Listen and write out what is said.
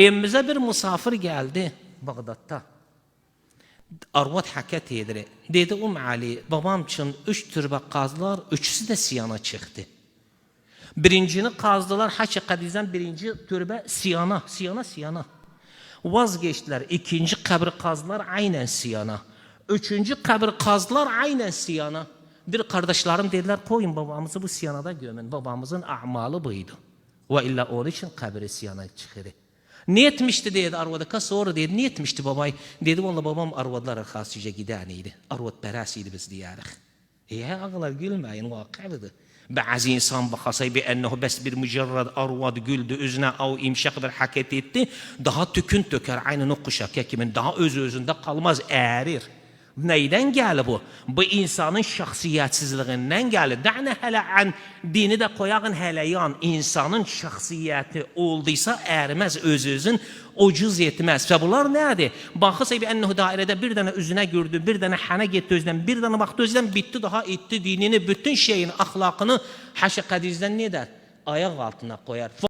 Evimizə bir musafir geldi Bağdat'ta. Arvad həkət edir. Dedi, Ali, babam için 3 türbə qazdılar, 3'sü de siyana çıktı. Birincini qazdılar, Haçaqədizdən birinci türbə siyana. Vazgeçtiler. İkinci qəbri qazdılar, aynen siyana. Üçüncü qəbri qazdılar, aynen siyana. Bir kardeşlerim dediler, koyun babamızı bu siyanada gömün. Babamızın a'malı buydu. Ve illa onun için qəbri siyana çıxır. Ne etmişti dedi arvadaka, sonra dedi, ne etmişti babay? Dedi, vallahi babam arvadlara xasıca gideniydi. Arvad pərəsiydi biz diyarıq. Ağlar gülmeyin, vakıbıdır. Bazı insan bakasay bir ennehu bes bir mücerrad arvad güldü üzüne av imşak bir hareket etti. Daha tükün töker aynı nokuşak kimin daha özünde kalmaz erir. Neyden geldi bu? Bu insanın şahsiyetsizliğinden geldi. Da'ne hele an dini de koyağın hele yan insanın şahsiyeti olduysa ermez özün ucuz yetmez. Ve bunlar nedir? Bakısa bir ennehu dairede bir tane üzüne gördü, bir tane hana gitti özden, bir tane baktı özden bitti daha etti dinini, bütün şeyin ahlakını Haçaqədizdən ne der? Ayak altına koyar.